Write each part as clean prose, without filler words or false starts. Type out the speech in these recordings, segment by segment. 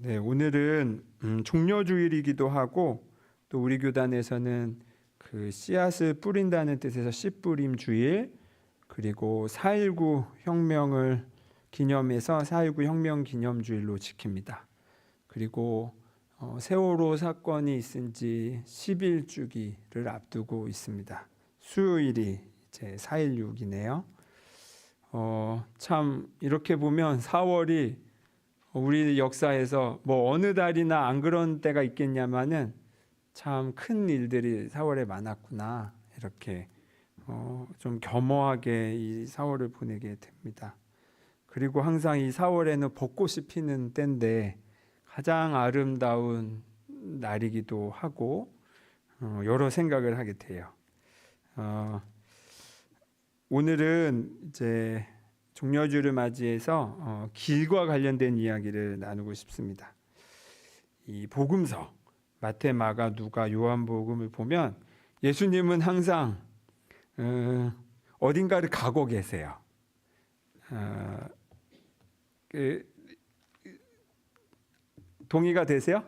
네, 오늘은 종려주일이기도 하고 또 우리 교단에서는 그 씨앗을 뿌린다는 뜻에서 씨뿌림 주일, 그리고 4.19 혁명을 기념해서 4.19 혁명 기념주일로 지킵니다. 그리고 세월호 사건이 있은 지 10일주기를 앞두고 있습니다. 수요일이 이제 4.16이네요. 참 이렇게 보면 4월이 우리 역사에서 뭐 어느 달이나 안 그런 때가 있겠냐마는 참 큰 일들이 4월에 많았구나, 이렇게 좀 겸허하게 이 4월을 보내게 됩니다. 그리고 항상 이 4월에는 벚꽃이 피는 때인데 가장 아름다운 날이기도 하고 여러 생각을 하게 돼요. 오늘은 이제 종려주를 맞이해서 길과 관련된 이야기를 나누고 싶습니다. 이 복음서 마태, 마가, 누가, 요한복음을 보면 예수님은 항상 어딘가를 가고 계세요. 동의가 되세요?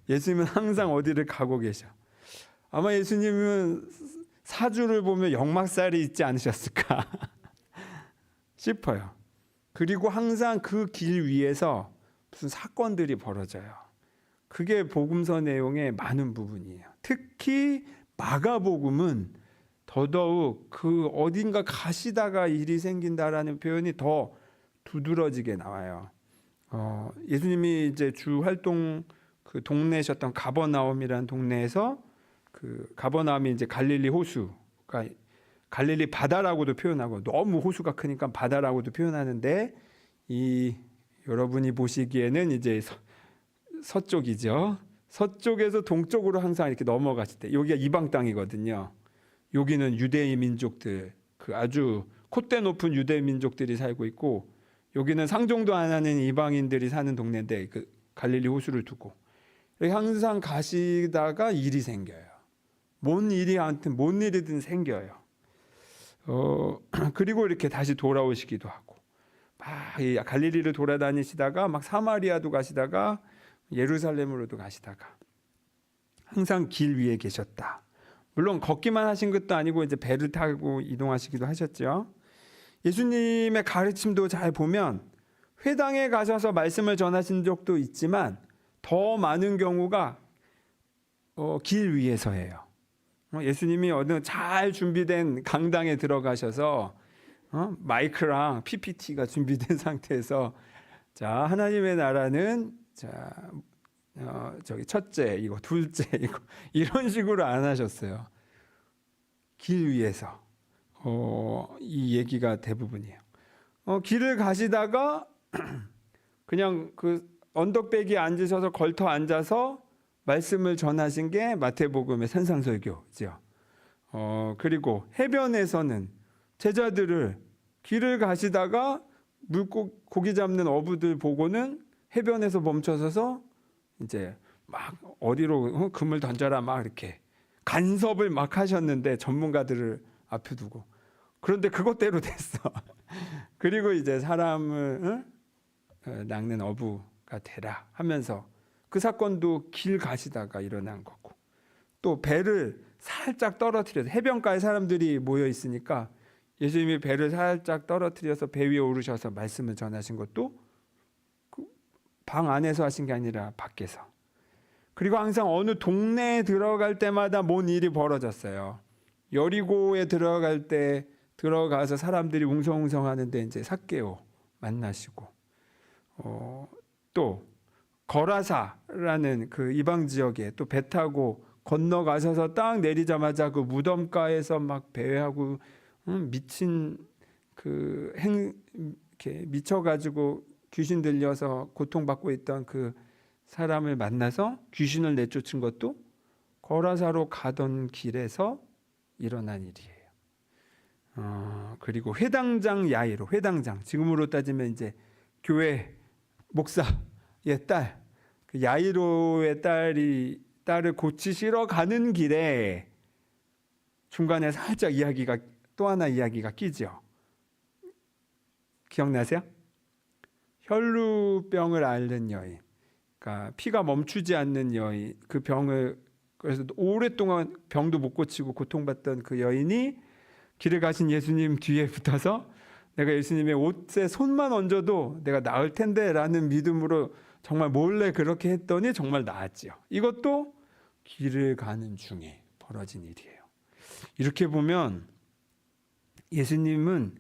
예수님은 항상 어디를 가고 계셔. 아마 예수님은 사주를 보면 역막살이 있지 않으셨을까 싶어요. 그리고 항상 그 길 위에서 무슨 사건들이 벌어져요. 그게 복음서 내용의 많은 부분이에요. 특히 마가복음은 더더욱 그 어딘가 가시다가 일이 생긴다라는 표현이 더 두드러지게 나와요. 예수님이 이제 주 활동 그 동네셨던 가버나움이라는 동네에서, 그 가버나움이 이제 갈릴리 호수가 갈릴리 바다라고도 표현하고, 너무 호수가 크니까 바다라고도 표현하는데, 이 여러분이 보시기에는 이제 서쪽이죠. 서쪽에서 동쪽으로 항상 이렇게 넘어갔을 때, 여기가 이방 땅이거든요. 여기는 유대인 민족들, 그 아주 콧대 높은 유대인 민족들이 살고 있고, 여기는 상종도 안 하는 이방인들이 사는 동네인데, 그 갈릴리 호수를 두고 항상 가시다가 일이 생겨요. 뭔 일이든 생겨요. 그리고 이렇게 다시 돌아오시기도 하고, 막 이 갈릴리를 돌아다니시다가 막 사마리아도 가시다가 예루살렘으로도 가시다가 항상 길 위에 계셨다. 물론 걷기만 하신 것도 아니고 이제 배를 타고 이동하시기도 하셨죠. 예수님의 가르침도 잘 보면 회당에 가셔서 말씀을 전하신 적도 있지만 더 많은 경우가 길 위에서예요. 예수님이 어느 잘 준비된 강당에 들어가셔서 마이크랑 PPT가 준비된 상태에서, 자, 하나님의 나라는 저기 첫째 이거, 둘째 이거, 이런 식으로 안 하셨어요. 길 위에서 이 얘기가 대부분이에요. 길을 가시다가 그냥 그 언덕배기에 앉으셔서 걸터 앉아서 말씀을 전하신 게 마태복음의 산상설교죠. 그리고 해변에서는 제자들을 길을 가시다가 고기 잡는 어부들 보고는 해변에서 멈춰서서 이제 막 어디로 그물 던져라 막 이렇게 간섭을 막 하셨는데, 전문가들을 앞에 두고. 그런데 그것대로 됐어. 그리고 이제 사람을 낚는 어부가 되라 하면서, 그 사건도 길 가시다가 일어난 거고, 또 배를 살짝 떨어뜨려서, 해변가에 사람들이 모여 있으니까 예수님이 배를 살짝 떨어뜨려서 배 위에 오르셔서 말씀을 전하신 것도 방 안에서 하신 게 아니라 밖에서. 그리고 항상 어느 동네에 들어갈 때마다 뭔 일이 벌어졌어요. 여리고에 들어갈 때 들어가서 사람들이 웅성웅성 하는데 이제 삭개오 만나시고, 또 거라사라는 그 이방 지역에 또 배 타고 건너가셔서 딱 내리자마자 그 무덤가에서 막 배회하고 미친 이렇게 미쳐가지고 귀신 들려서 고통받고 있던 그 사람을 만나서 귀신을 내쫓은 것도 거라사로 가던 길에서 일어난 일이에요. 그리고 회당장 야이로, 회당장, 지금으로 따지면 이제 교회 목사의 딸, 그 야이로의 딸을 고치시러 가는 길에 중간에 살짝 또 하나 이야기가 끼죠. 기억나세요? 혈루병을 앓는 여인, 그러니까 피가 멈추지 않는 여인, 그 병을 그래서 오랫동안 병도 못 고치고 고통받던 그 여인이 길을 가신 예수님 뒤에 붙어서 내가 예수님의 옷에 손만 얹어도 내가 나을 텐데라는 믿음으로 정말 몰래 그렇게 했더니 정말 나았지요. 이것도 길을 가는 중에 벌어진 일이에요. 이렇게 보면 예수님은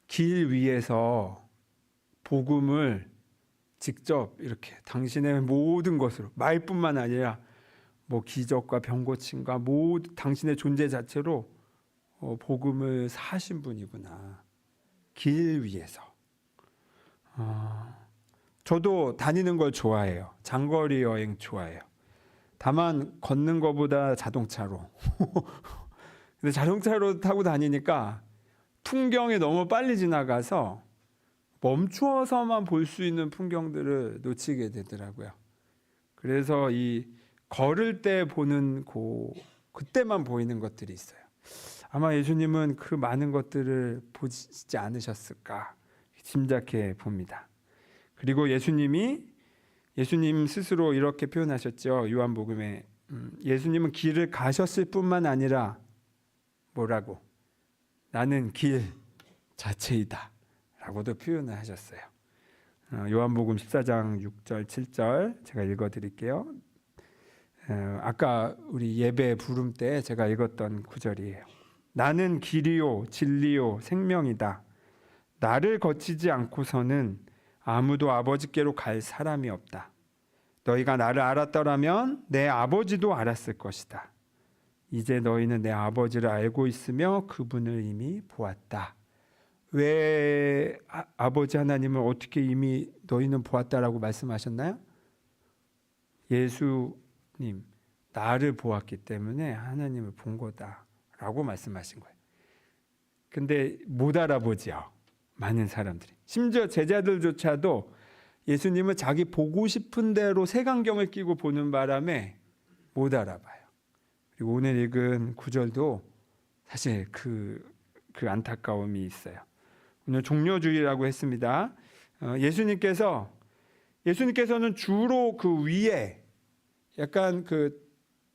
길 위에서 복음을 직접 이렇게 당신의 모든 것으로, 말뿐만 아니라 뭐 기적과 병고침과 모든 당신의 존재 자체로 복음을 사신 분이구나. 길 위에서. 저도 다니는 걸 좋아해요. 장거리 여행 좋아해요. 다만 걷는 것보다 자동차로. 근데 자동차로 타고 다니니까 풍경이 너무 빨리 지나가서 멈추어서만 볼 수 있는 풍경들을 놓치게 되더라고요. 그래서 이 걸을 때 보는 그때만 보이는 것들이 있어요. 아마 예수님은 그 많은 것들을 보시지 않으셨을까 짐작해 봅니다. 그리고 예수님 스스로 이렇게 표현하셨죠. 요한복음에 예수님은 길을 가셨을 뿐만 아니라 뭐라고? 나는 길 자체이다 라고도 표현을 하셨어요. 요한복음 14장 6절 7절 제가 읽어드릴게요. 아까 우리 예배 부름 때 제가 읽었던 구절이에요. 나는 길이요 진리요 생명이다. 나를 거치지 않고서는 아무도 아버지께로 갈 사람이 없다. 너희가 나를 알았더라면 내 아버지도 알았을 것이다. 이제 너희는 내 아버지를 알고 있으며 그분을 이미 보았다. 왜 아버지 하나님을 어떻게 이미 너희는 보았다라고 말씀하셨나요? 예수님 나를 보았기 때문에 하나님을 본 거다라고 말씀하신 거예요. 근데 못 알아보지요. 많은 사람들이. 심지어 제자들조차도 예수님을 자기 보고 싶은 대로 색안경을 끼고 보는 바람에 못 알아봐요. 그리고 오늘 읽은 구절도 사실 그 안타까움이 있어요. 오늘 종려주의라고 했습니다. 예수님께서는 주로 그 위에 약간 그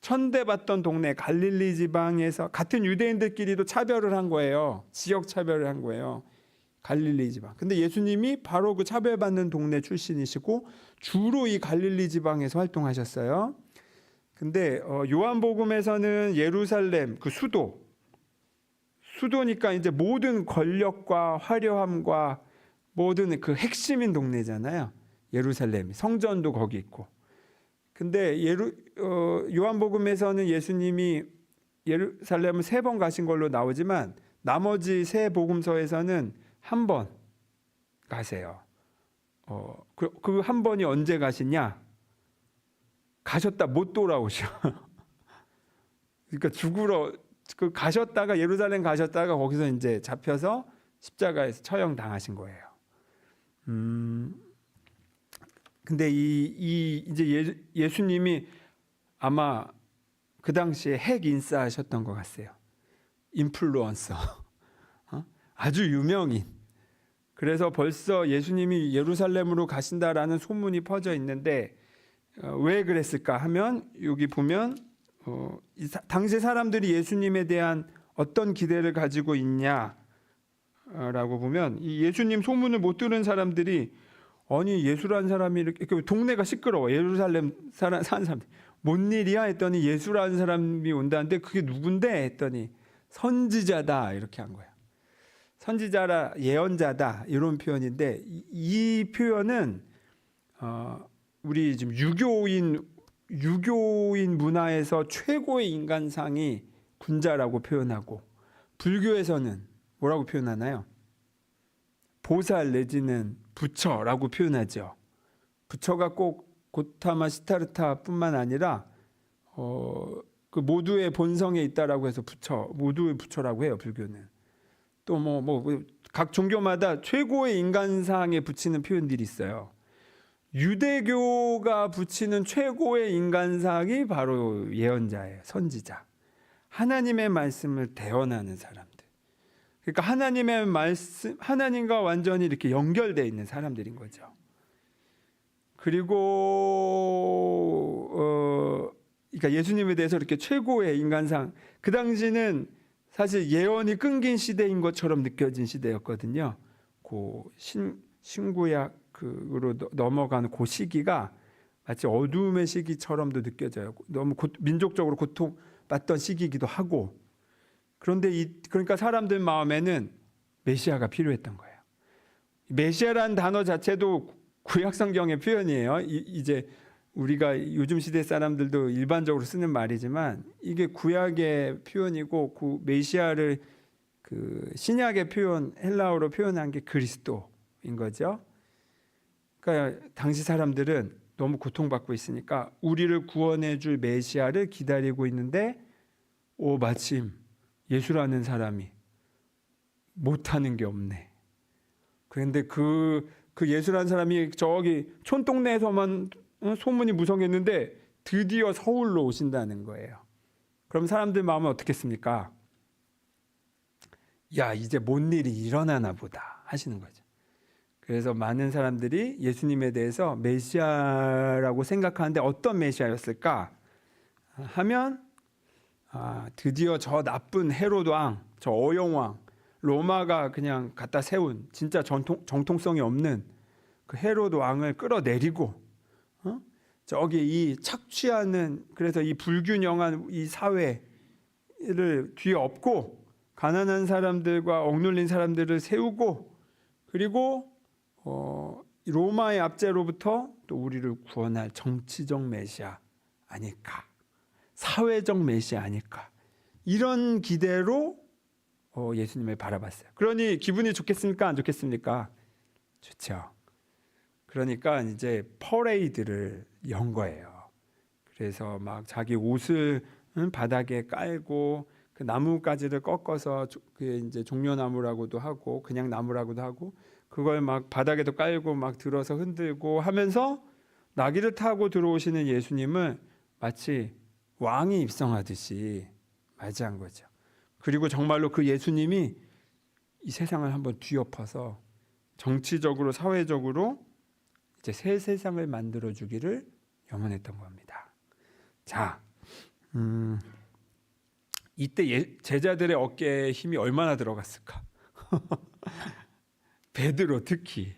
천대받던 동네 갈릴리 지방에서 같은 유대인들끼리도 차별을 한 거예요. 지역 차별을 한 거예요. 갈릴리 지방. 근데 예수님이 바로 그 차별받는 동네 출신이시고 주로 이 갈릴리 지방에서 활동하셨어요. 근데 요한복음에서는 예루살렘 그 수도니까 이제 모든 권력과 화려함과 모든 그 핵심인 동네잖아요. 예루살렘이 성전도 거기 있고. 근데 요한복음에서는 예수님이 예루살렘을 3번 가신 걸로 나오지만 나머지 3 복음서에서는 한 번 가세요. 그 한 번이 언제 가시냐? 가셨다 못 돌아오셔. 그러니까 가셨다가 예루살렘 가셨다가 거기서 이제 잡혀서 십자가에서 처형 당하신 거예요. 근데 이제 예수님이 아마 그 당시에 핵 인싸하셨던 것 같아요. 인플루언서. 아주 유명인. 그래서 벌써 예수님이 예루살렘으로 가신다라는 소문이 퍼져 있는데 왜 그랬을까 하면 여기 보면 당시 사람들이 예수님에 대한 어떤 기대를 가지고 있냐라고 보면 이 예수님 소문을 못 들은 사람들이 아니 예수라는 사람이 이렇게 동네가 시끄러워. 예루살렘 사는 사람들 뭔 일이야 했더니 예수라는 사람이 온다는데 그게 누군데 했더니 선지자다 이렇게 한 거야. 선지자라 예언자다 이런 표현인데 이 표현은 우리 지금 유교인 문화에서 최고의 인간상이 군자라고 표현하고 불교에서는 뭐라고 표현하나요? 보살 내지는 부처라고 표현하죠. 부처가 꼭 고타마 시타르타뿐만 아니라 그 모두의 본성에 있다라고 해서 모두의 부처라고 해요. 불교는 또 각 종교마다 최고의 인간상에 붙이는 표현들이 있어요. 유대교가 붙이는 최고의 인간상이 바로 예언자예요. 선지자. 하나님의 말씀을 대언하는 사람들. 그러니까 하나님의 말씀, 하나님과 완전히 이렇게 연결되어 있는 사람들인 거죠. 그리고 그러니까 예수님에 대해서 이렇게 최고의 인간상, 그 당시는 사실 예언이 끊긴 시대인 것처럼 느껴진 시대였거든요. 그 신구약으로 넘어가는 그 시기가 마치 어둠의 시기처럼도 느껴져요. 너무 민족적으로 고통받던 시기이기도 하고. 그런데 그러니까 사람들 마음에는 메시아가 필요했던 거예요. 메시아라는 단어 자체도 구약 성경의 표현이에요. 이제 우리가 요즘 시대 사람들도 일반적으로 쓰는 말이지만 이게 구약의 표현이고, 그 메시아를 그 신약의 표현, 헬라어로 표현한 게 그리스도인 거죠. 그러니까 당시 사람들은 너무 고통받고 있으니까 우리를 구원해 줄 메시아를 기다리고 있는데, 마침 예수라는 사람이 못하는 게 없네. 그런데 그 예수라는 사람이 저기 촌동네에서만 소문이 무성했는데 드디어 서울로 오신다는 거예요. 그럼 사람들 마음은 어떻겠습니까? 야, 이제 뭔 일이 일어나나 보다 하시는 거죠. 그래서 많은 사람들이 예수님에 대해서 메시아라고 생각하는데 어떤 메시아였을까 하면, 드디어 저 나쁜 헤롯 왕, 저 어영 왕, 로마가 그냥 갖다 세운 진짜 정통성이 없는 그 헤롯 왕을 끌어내리고, 저기 이 착취하는, 그래서 이 불균형한 이 사회를 뒤엎고 가난한 사람들과 억눌린 사람들을 세우고, 그리고 로마의 압제로부터 또 우리를 구원할 정치적 메시아 아닐까, 사회적 메시아 아닐까, 이런 기대로 예수님을 바라봤어요. 그러니 기분이 좋겠습니까? 안 좋겠습니까? 좋죠. 그러니까 이제 퍼레이드를 연 거예요. 그래서 막 자기 옷을 바닥에 깔고, 그 나뭇가지를 꺾어서 그게 이제 종려나무라고도 하고 그냥 나무라고도 하고, 그걸 막 바닥에도 깔고 막 들어서 흔들고 하면서 나귀를 타고 들어오시는 예수님을 마치 왕이 입성하듯이 맞이한 거죠. 그리고 정말로 그 예수님이 이 세상을 한번 뒤엎어서 정치적으로 사회적으로 이제 새 세상을 만들어 주기를 염원했던 겁니다. 자, 이때 제자들의 어깨에 힘이 얼마나 들어갔을까? 베드로 특히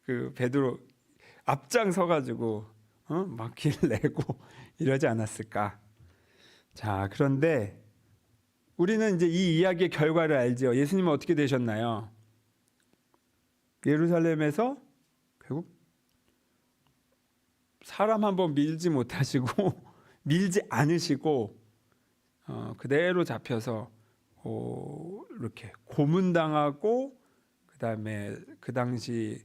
그 베드로 앞장서 가지고 막 길 내고 이러지 않았을까? 자, 그런데 우리는 이제 이 이야기의 결과를 알죠. 예수님은 어떻게 되셨나요? 예루살렘에서 결국 사람 한번 밀지 못하시고 밀지 않으시고 그대로 잡혀서 이렇게 고문당하고, 그다음에 그 당시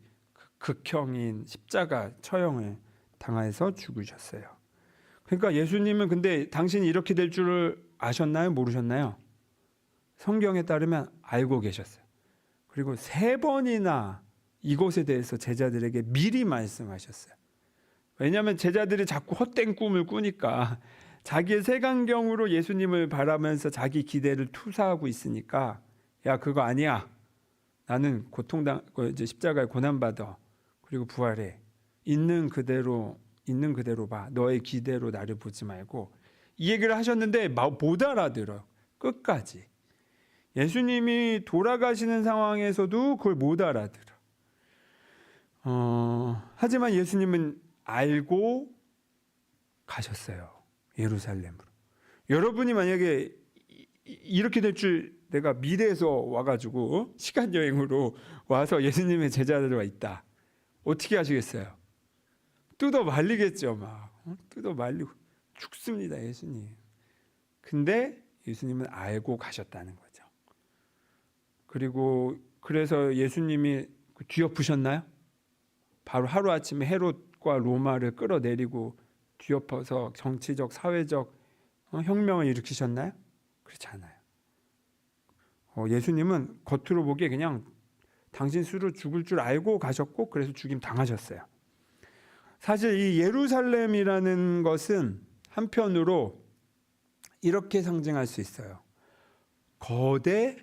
극형인 십자가 처형을 당해서 죽으셨어요. 그러니까 예수님은 근데 당신이 이렇게 될 줄을 아셨나요? 모르셨나요? 성경에 따르면 알고 계셨어요. 그리고 3번이나 이것에 대해서 제자들에게 미리 말씀하셨어요. 왜냐하면 제자들이 자꾸 헛된 꿈을 꾸니까, 자기의 색안경으로 예수님을 바라면서 자기 기대를 투사하고 있으니까, 야, 그거 아니야. 나는 이제 십자가에 고난받아. 그리고 부활해. 있는 그대로 봐. 너의 기대로 나를 보지 말고. 이 얘기를 하셨는데 못 알아들어요. 끝까지. 예수님이 돌아가시는 상황에서도 그걸 못 알아들어. 하지만 예수님은 알고 가셨어요. 예루살렘으로. 여러분이 만약에 이렇게 될 줄 내가 미래에서 와가지고 시간 여행으로 와서 예수님의 제자들과 있다, 어떻게 하시겠어요? 뜯어 말리겠죠. 막 뜯어 말리고 죽습니다, 예수님. 근데 예수님은 알고 가셨다는 거죠. 그리고 그래서 예수님이 뒤엎으셨나요? 바로 하루아침에 헤롯과 로마를 끌어내리고 뒤엎어서 정치적, 사회적 혁명을 일으키셨나요? 그렇지 않아요. 예수님은 겉으로 보기에 그냥 당신 스스로 죽을 줄 알고 가셨고, 그래서 죽임 당하셨어요. 사실 이 예루살렘이라는 것은 한편으로 이렇게 상징할 수 있어요. 거대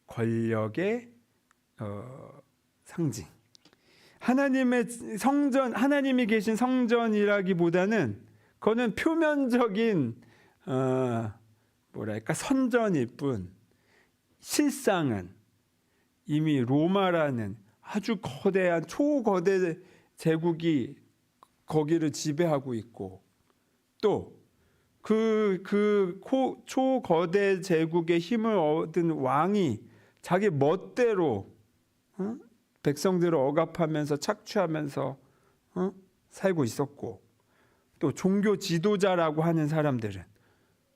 권력의 상징. 하나님의 성전, 하나님이 계신 성전이라기보다는 그거는 표면적인 선전일 뿐, 실상은 이미 로마라는 아주 거대한 초거대 제국이 거기를 지배하고 있고, 또 그 초거대 제국의 힘을 얻은 왕이 자기 멋대로 백성들을 억압하면서 착취하면서 살고 있었고, 또 종교 지도자라고 하는 사람들은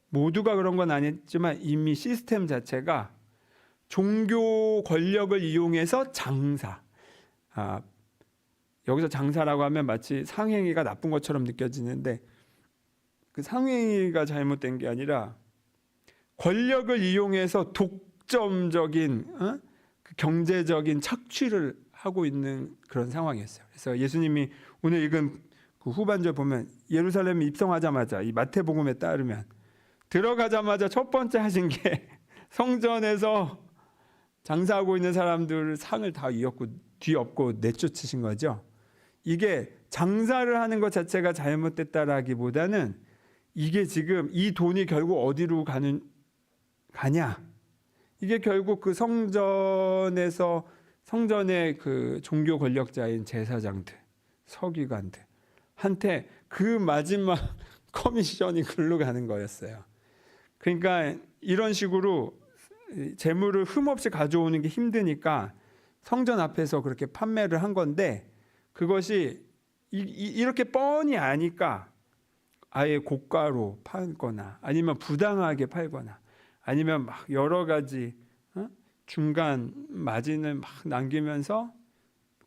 모두가 그런 건 아니지만 이미 시스템 자체가 종교 권력을 이용해서 여기서 장사라고 하면 마치 상행위가 나쁜 것처럼 느껴지는데, 그 상행위가 잘못된 게 아니라 권력을 이용해서 독점적인 그 경제적인 착취를 하고 있는 그런 상황이었어요. 그래서 예수님이 오늘 읽은 그 후반절 보면 예루살렘에 입성하자마자, 이 마태복음에 따르면 들어가자마자 첫 번째 하신 게 성전에서 장사하고 있는 사람들 상을 다 뒤엎고 내쫓으신 거죠. 이게 장사를 하는 것 자체가 잘못됐다라기보다는 이게 지금 이 돈이 결국 어디로 가냐? 이게 결국 그 성전의 그 종교 권력자인 제사장들, 서기관들 한테 그 마지막 커미션이 글로 가는 거였어요. 그러니까 이런 식으로 재물을 흠없이 가져오는 게 힘드니까 성전 앞에서 그렇게 판매를 한 건데, 그것이 이렇게 뻔히 아니까 아예 고가로 팔거나 아니면 부당하게 팔거나 아니면 막 여러 가지 중간 마진을 막 남기면서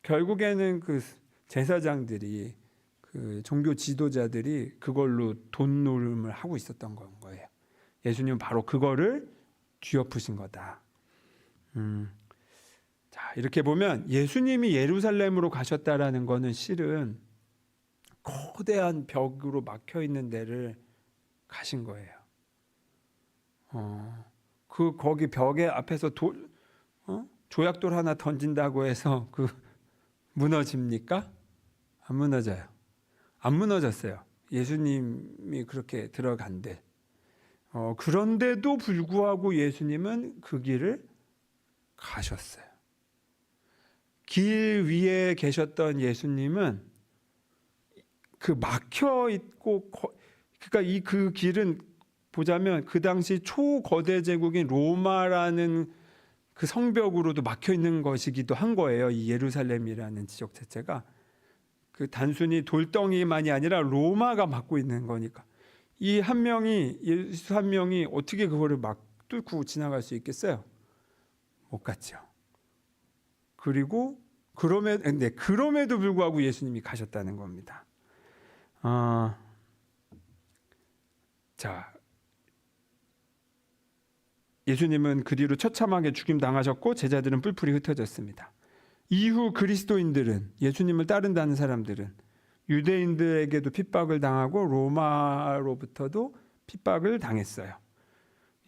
결국에는 그 제사장들이, 그 종교 지도자들이 그걸로 돈 노름을 하고 있었던 거예요. 예수님은 바로 그거를 뒤엎으신 거다. 자, 이렇게 보면 예수님이 예루살렘으로 가셨다라는 거는 실은 거대한 벽으로 막혀 있는 데를 가신 거예요. 거기 벽에 앞에서 조약돌 하나 던진다고 해서 무너집니까? 안 무너져요. 안 무너졌어요. 예수님이 그렇게 들어간대. 그런데도 불구하고 예수님은 그 길을 가셨어요. 길 위에 계셨던 예수님은 그 막혀 있고, 그러니까 그 길은 보자면 그 당시 초거대 제국인 로마라는 그 성벽으로도 막혀 있는 것이기도 한 거예요. 이 예루살렘이라는 지역 자체가 그 단순히 돌덩이만이 아니라 로마가 막고 있는 거니까 이 예수 한 명이 어떻게 그거를 막 뚫고 지나갈 수 있겠어요? 못 갔죠. 그리고 그럼에도 불구하고 예수님이 가셨다는 겁니다. 자, 예수님은 그 뒤로 처참하게 죽임 당하셨고 제자들은 뿔뿔이 흩어졌습니다. 이후 그리스도인들은, 예수님을 따른다는 사람들은 유대인들에게도 핍박을 당하고 로마로부터도 핍박을 당했어요.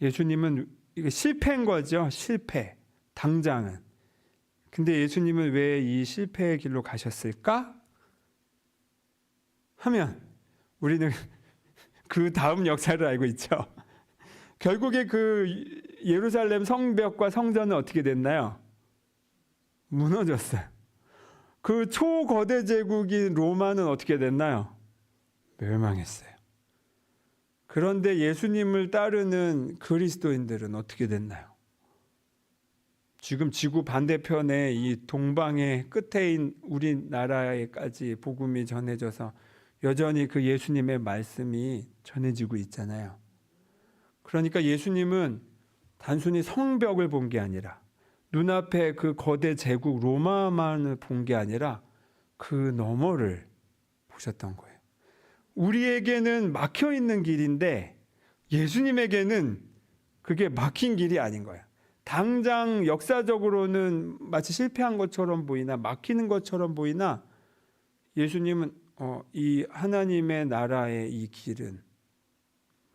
예수님은 이게 실패인 거죠. 실패. 당장은. 근데 예수님은 왜 이 실패의 길로 가셨을까? 하면 우리는 그 다음 역사를 알고 있죠. 결국에 그 예루살렘 성벽과 성전은 어떻게 됐나요? 무너졌어요. 그 초거대 제국인 로마는 어떻게 됐나요? 멸망했어요. 그런데 예수님을 따르는 그리스도인들은 어떻게 됐나요? 지금 지구 반대편에 이 동방의 끝에인 우리나라에까지 복음이 전해져서 여전히 그 예수님의 말씀이 전해지고 있잖아요. 그러니까 예수님은 단순히 성벽을 본 게 아니라 눈앞에 그 거대 제국 로마만을 본 게 아니라 그 너머를 보셨던 거예요. 우리에게는 막혀 있는 길인데 예수님에게는 그게 막힌 길이 아닌 거예요. 당장 역사적으로는 마치 실패한 것처럼 보이나 막히는 것처럼 보이나 예수님은 이 하나님의 나라의 이 길은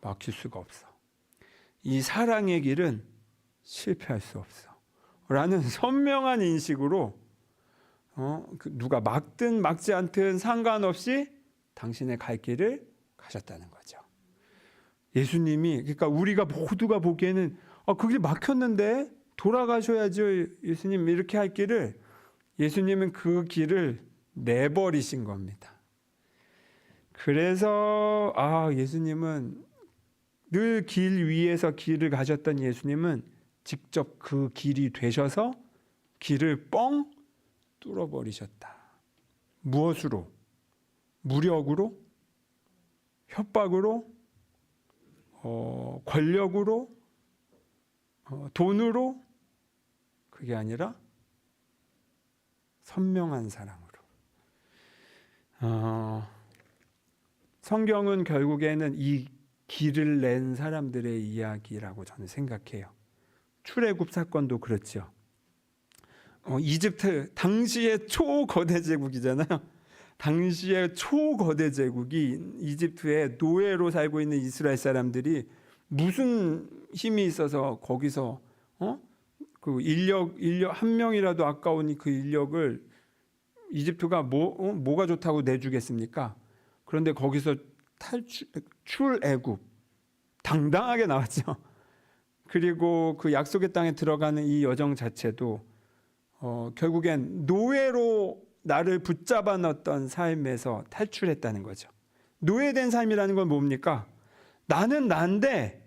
막힐 수가 없어. 이 사랑의 길은 실패할 수 없어. 라는 선명한 인식으로 누가 막든 막지 않든 상관없이 당신의 갈 길을 가셨다는 거죠. 예수님이, 그러니까 우리가 모두가 보기에는 그 길 막혔는데 돌아가셔야죠 예수님, 이렇게 할 길을 예수님은 그 길을 내버리신 겁니다. 그래서 예수님은 늘 길 위에서 길을 가셨던 예수님은 직접 그 길이 되셔서 길을 뻥 뚫어버리셨다. 무엇으로? 무력으로? 협박으로? 권력으로? 돈으로? 그게 아니라 선명한 사랑으로. 성경은 결국에는 이 길을 낸 사람들의 이야기라고 저는 생각해요. 출애굽 사건도 그렇죠. 이집트 당시의 초거대 제국이잖아요. 당시의 초거대 제국이 이집트에 노예로 살고 있는 이스라엘 사람들이 무슨 힘이 있어서 거기서 그 인력 한 명이라도 아까우니 그 인력을 이집트가 뭐가 좋다고 내주겠습니까? 그런데 거기서 출애굽 당당하게 나왔죠. 그리고 그 약속의 땅에 들어가는 이 여정 자체도 결국엔 노예로 나를 붙잡아 넣었던 삶에서 탈출했다는 거죠. 노예된 삶이라는 건 뭡니까? 나는 난데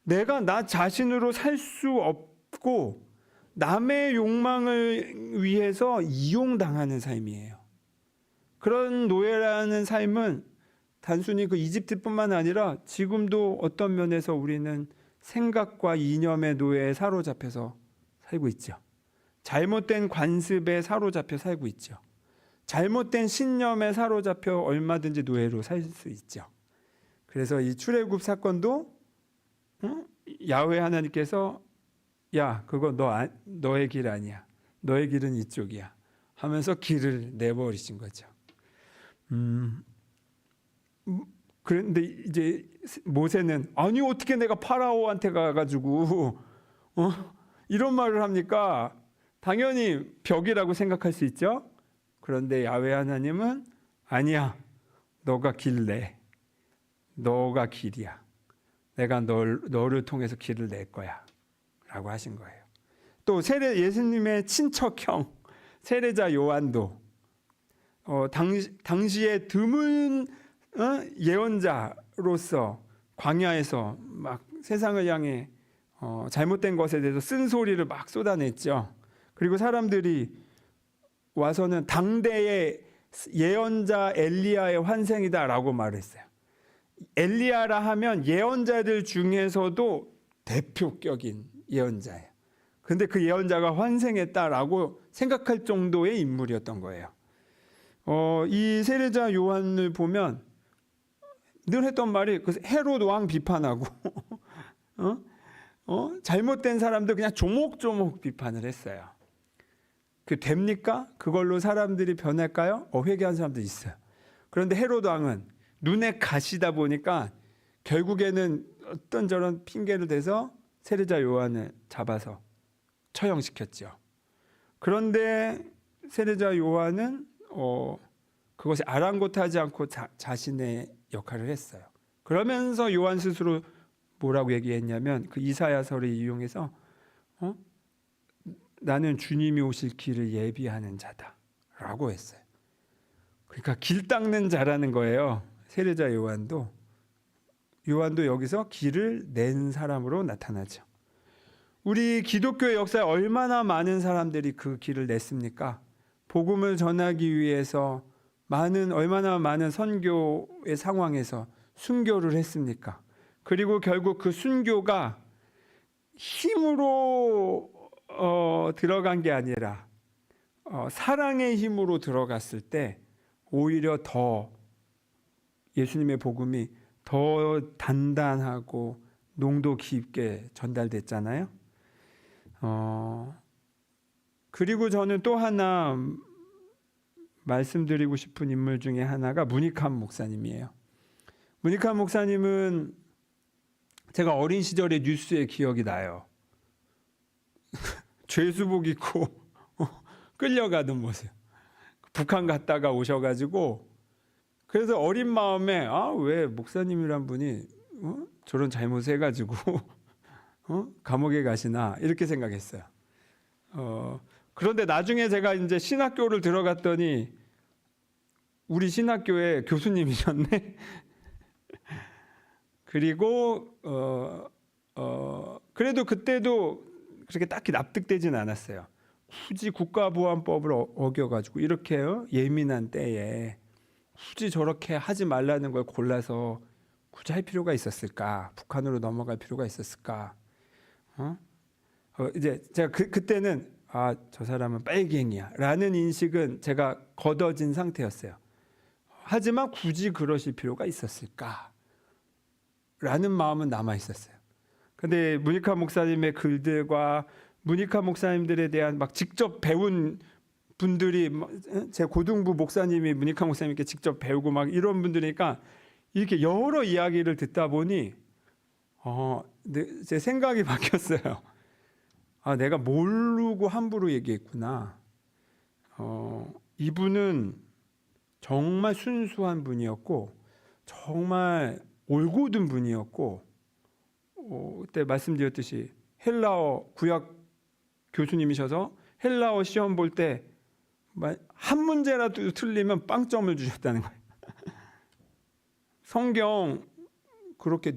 내가 나 자신으로 살 수 없고 남의 욕망을 위해서 이용당하는 삶이에요. 그런 노예라는 삶은 단순히 그 이집트뿐만 아니라 지금도 어떤 면에서 우리는 생각과 이념의 노예에 사로잡혀서 살고 있죠. 잘못된 관습에 사로잡혀 살고 있죠. 잘못된 신념에 사로잡혀 얼마든지 노예로 살 수 있죠. 그래서 이 출애굽 사건도 야훼 하나님께서 야, 그거 너의 길 아니야. 너의 길은 이쪽이야. 하면서 길을 내버리신 거죠. 그런데 이제 모세는 아니 어떻게 내가 파라오한테 가가지고 이런 말을 합니까? 당연히 벽이라고 생각할 수 있죠. 그런데 야훼 하나님은 아니야. 너가 길 내. 너가 길이야. 내가 너를 통해서 길을 낼 거야. 라고 하신 거예요. 또 예수님의 친척형 세례자 요한도 당시에 드문 예언자로서 광야에서 막 세상을 향해 잘못된 것에 대해서 쓴소리를 막 쏟아냈죠. 그리고 사람들이 와서는 당대의 예언자 엘리야의 환생이다라고 말했어요. 엘리야라 하면 예언자들 중에서도 대표격인 예언자예요. 근데 그 예언자가 환생했다라고 생각할 정도의 인물이었던 거예요. 이 세례자 요한을 보면 늘 했던 말이 헤롯 왕 비판하고 잘못된 사람들 그냥 조목조목 비판을 했어요. 그 됩니까? 그걸로 사람들이 변할까요? 회개한 사람도 있어요. 그런데 헤롯 왕은 눈에 가시다 보니까 결국에는 어떤 저런 핑계를 대서 세례자 요한을 잡아서 처형시켰죠. 그런데 세례자 요한은 그것이 아랑곳하지 않고 자신의 역할을 했어요. 그러면서 요한 스스로 뭐라고 얘기했냐면 그 이사야서를 이용해서 나는 주님이 오실 길을 예비하는 자다라고 했어요. 그러니까 길 닦는 자라는 거예요. 세례자 요한도 여기서 길을 낸 사람으로 나타나죠. 우리 기독교의 역사에 얼마나 많은 사람들이 그 길을 냈습니까? 복음을 전하기 위해서 얼마나 많은 선교의 상황에서 순교를 했습니까? 그리고 결국 그 순교가 힘으로 들어간 게 아니라 사랑의 힘으로 들어갔을 때 오히려 더 예수님의 복음이 더 단단하고 농도 깊게 전달됐잖아요. 그리고 저는 또 하나 말씀드리고 싶은 인물 중에 하나가 문익환 목사님이에요. 문익환 목사님은 제가 어린 시절의 뉴스에 기억이 나요. 죄수복 입고 끌려가던 모습. 북한 갔다가 오셔가지고 그래서 어린 마음에 왜 목사님이란 분이 저런 잘못해가지고 감옥에 가시나 이렇게 생각했어요. 그런데 나중에 제가 이제 신학교를 들어갔더니 우리 신학교의 교수님이셨네. 그리고 그래도 그때도 그렇게 딱히 납득되진 않았어요. 굳이 국가보안법을 어겨가지고 이렇게 예민한 때에 굳이 저렇게 하지 말라는 걸 골라서 굳이 할 필요가 있었을까? 북한으로 넘어갈 필요가 있었을까? 이제 제가 그때는 저 사람은 빨갱이야 라는 인식은 제가 걷어진 상태였어요. 하지만 굳이 그러실 필요가 있었을까? 라는 마음은 남아 있었어요. 근데 문익환 목사님의 글들과 문익환 목사님들에 대한 막 직접 배운 분들이 제 고등부 목사님이 문익환 목사님께 직접 배우고 막 이런 분들이니까 이렇게 여러 이야기를 듣다 보니 제 생각이 바뀌었어요. 내가 모르고 함부로 얘기했구나. 이분은 정말 순수한 분이었고 정말 올곧은 분이었고 그때 말씀드렸듯이 헬라어 구약 교수님이셔서 헬라어 시험 볼 때 한 문제라도 틀리면 빵점을 주셨다는 거예요. 성경 그렇게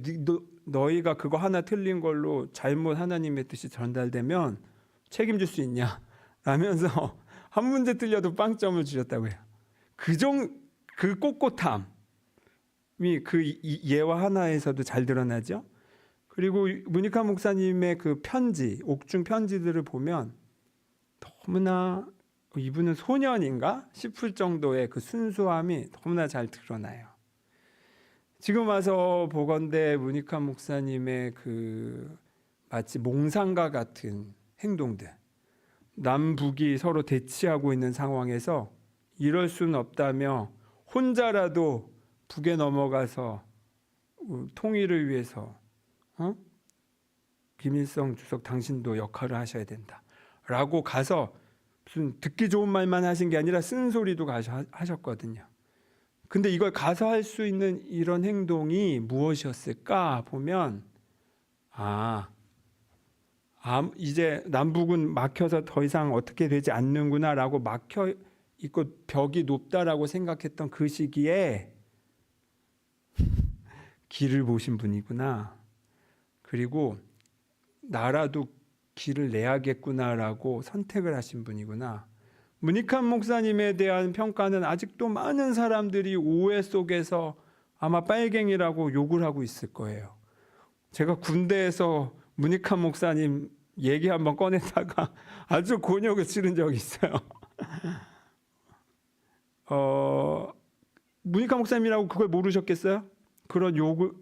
너희가 그거 하나 틀린 걸로 잘못 하나님의 뜻이 전달되면 책임질 수 있냐 라면서 한 문제 틀려도 빵점을 주셨다고 해요. 그 꼿꼿함이 그 예화 하나에서도 잘 드러나죠. 그리고 문익환 목사님의 그 편지, 옥중 편지들을 보면 너무나 이분은 소년인가 싶을 정도의 그 순수함이 너무나 잘 드러나요. 지금 와서 보건대 문익환 목사님의 그 마치 몽상과 같은 행동들, 남북이 서로 대치하고 있는 상황에서 이럴 수는 없다며 혼자라도 북에 넘어가서 통일을 위해서 김일성 주석 당신도 역할을 하셔야 된다 라고 가서 무슨 듣기 좋은 말만 하신 게 아니라 쓴소리도 하셨거든요. 근데 이걸 가서 할 수 있는 이런 행동이 무엇이었을까 보면 이제 남북은 막혀서 더 이상 어떻게 되지 않는구나 라고 막혀 있고 벽이 높다라고 생각했던 그 시기에 길을 보신 분이구나. 그리고 나라도 길을 내야겠구나라고 선택을 하신 분이구나. 문익환 목사님에 대한 평가는 아직도 많은 사람들이 오해 속에서 아마 빨갱이라고 욕을 하고 있을 거예요. 제가 군대에서 문익환 목사님 얘기 한번 꺼냈다가 아주 곤욕을 치른 적이 있어요. 문익환 목사님이라고 그걸 모르셨겠어요? 그런 욕을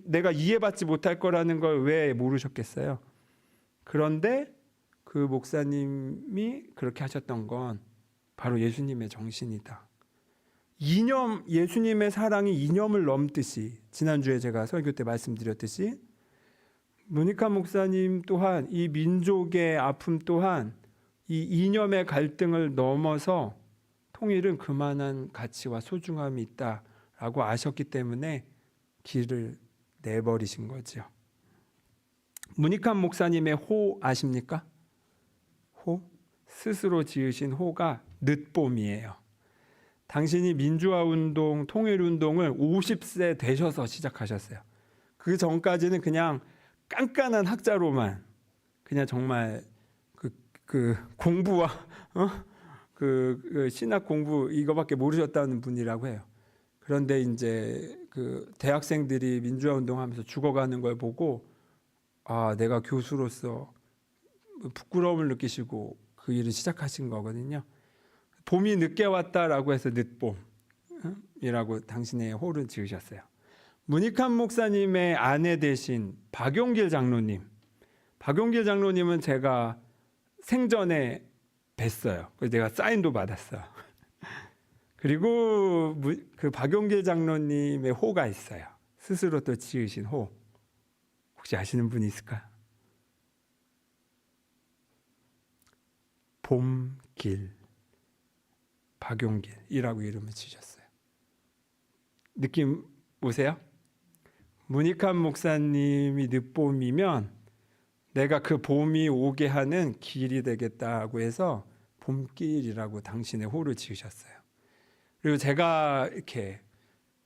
내가 이해받지 못할 거라는 걸 왜 모르셨겠어요? 그런데 그 목사님이 그렇게 하셨던 건 바로 예수님의 정신이다. 예수님의 사랑이 이념을 넘듯이 지난주에 제가 설교 때 말씀드렸듯이 문익환 목사님 또한 이 민족의 아픔 또한 이 이념의 갈등을 넘어서 통일은 그만한 가치와 소중함이 있다라고 아셨기 때문에 길을 내버리신 거죠. 문익환 목사님의 호 아십니까? 호? 스스로 지으신 호가 늦봄이에요. 당신이 민주화운동, 통일운동을 50세 되셔서 시작하셨어요. 그 전까지는 그냥 깐깐한 학자로만 그냥 정말 그 공부와 그 신학 공부 이거밖에 모르셨다는 분이라고 해요. 그런데 이제 그 대학생들이 민주화 운동하면서 죽어가는 걸 보고 내가 교수로서 부끄러움을 느끼시고 그 일을 시작하신 거거든요. 봄이 늦게 왔다라고 해서 늦봄이라고 당신의 호를 지으셨어요. 문익환 목사님의 아내 되신 박용길 장로님. 박용길 장로님은 제가 생전에 뵀어요. 그래서 내가 사인도 받았어요. 그리고 그 박용길 장로님의 호가 있어요. 스스로 또 지으신 호. 혹시 아시는 분이 있을까요? 봄길, 박용길이라고 이름을 지으셨어요. 느낌 오세요? 문익환 목사님이 늦봄이면 내가 그 봄이 오게 하는 길이 되겠다고 해서 봄길이라고 당신의 호를 지으셨어요. 그리고 제가 이렇게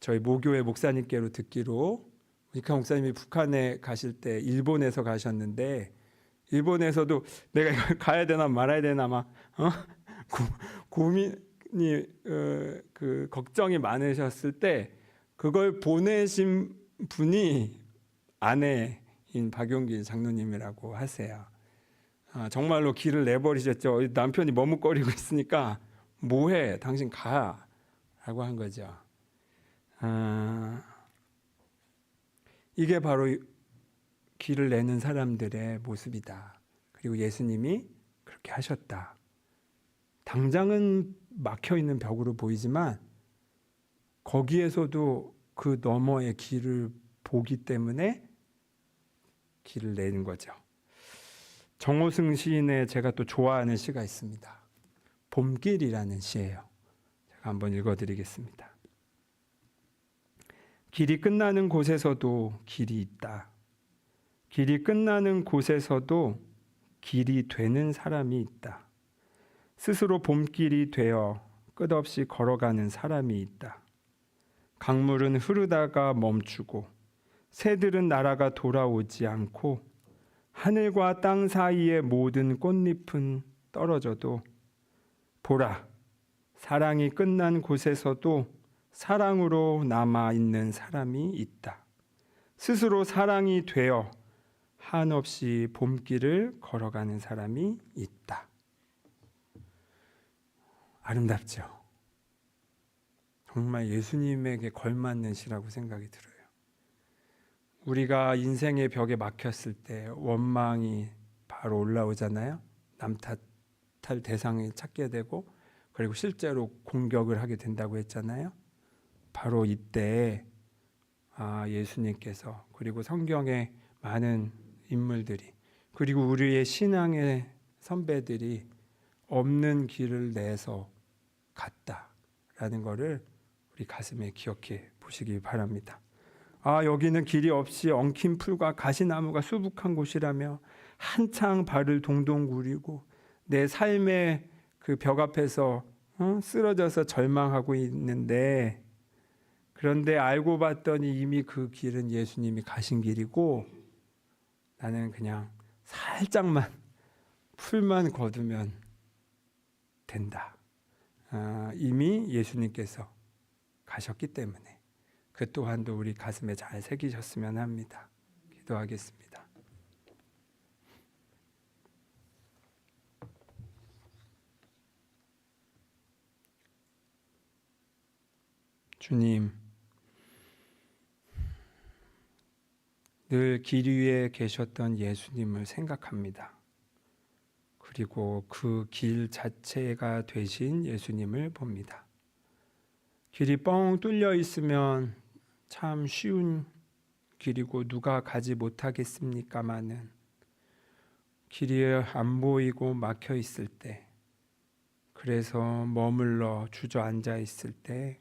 저희 모교회 목사님께로 듣기로 문익환 목사님이 북한에 가실 때 일본에서 가셨는데 일본에서도 내가 이걸 가야 되나 말아야 되나 막 고민이 그 걱정이 많으셨을 때 그걸 보내신 분이 아내인 박용길 장로님이라고 하세요. 정말로 길을 내버리셨죠. 남편이 머뭇거리고 있으니까 뭐해 당신 가 라고 한 거죠. 이게 바로 길을 내는 사람들의 모습이다. 그리고 예수님이 그렇게 하셨다. 당장은 막혀있는 벽으로 보이지만 거기에서도 그 너머의 길을 보기 때문에 길을 내는 거죠. 정호승 시인의 제가 또 좋아하는 시가 있습니다. 봄길이라는 시예요. 제가 한번 읽어드리겠습니다. 길이 끝나는 곳에서도 길이 있다. 길이 끝나는 곳에서도 길이 되는 사람이 있다. 스스로 봄길이 되어 끝없이 걸어가는 사람이 있다. 강물은 흐르다가 멈추고 새들은 날아가 돌아오지 않고 하늘과 땅 사이의 모든 꽃잎은 떨어져도 보라, 사랑이 끝난 곳에서도 사랑으로 남아있는 사람이 있다. 스스로 사랑이 되어 한없이 봄길을 걸어가는 사람이 있다. 아름답죠? 정말 예수님에게 걸맞는 시라고 생각이 들어요. 우리가 인생의 벽에 막혔을 때 원망이 바로 올라오잖아요. 남 탓할 대상을 찾게 되고 그리고 실제로 공격을 하게 된다고 했잖아요. 바로 이때 예수님께서 그리고 성경의 많은 인물들이 그리고 우리의 신앙의 선배들이 없는 길을 내서 갔다라는 것을 우리 가슴에 기억해 보시기 바랍니다. 여기는 길이 없이 엉킨 풀과 가시나무가 수북한 곳이라며 한창 발을 동동 구리고 내 삶의 그 벽 앞에서 쓰러져서 절망하고 있는데 그런데 알고 봤더니 이미 그 길은 예수님이 가신 길이고 나는 그냥 살짝만 풀만 거두면 된다. 이미 예수님께서 가셨기 때문에 그 또한도 우리 가슴에 잘 새기셨으면 합니다. 기도하겠습니다. 주님, 늘 길 위에 계셨던 예수님을 생각합니다. 그리고 그 길 자체가 되신 예수님을 봅니다. 길이 뻥 뚫려 있으면 참 쉬운 길이고 누가 가지 못하겠습니까마는 길이 안 보이고 막혀 있을 때 그래서 머물러 주저앉아 있을 때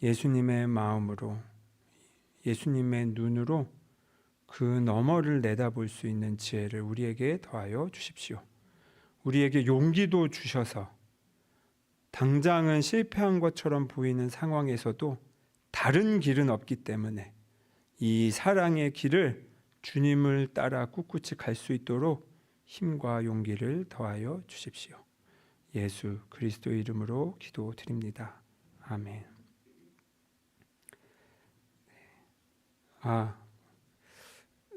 예수님의 마음으로 예수님의 눈으로 그 너머를 내다볼 수 있는 지혜를 우리에게 더하여 주십시오. 우리에게 용기도 주셔서 당장은 실패한 것처럼 보이는 상황에서도 다른 길은 없기 때문에 이 사랑의 길을 주님을 따라 꿋꿋이 갈 수 있도록 힘과 용기를 더하여 주십시오. 예수 그리스도의 이름으로 기도드립니다. 아멘.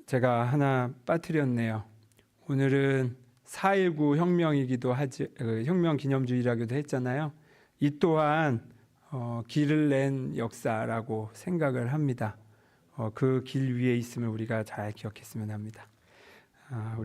제가 하나 빠뜨렸네요. 오늘은 4.19 혁명이기도 하지, 혁명 기념주의라고도 했잖아요. 이 또한 길을 낸 역사라고 생각을 합니다. 그 길 위에 있음을 우리가 잘 기억했으면 합니다. 우리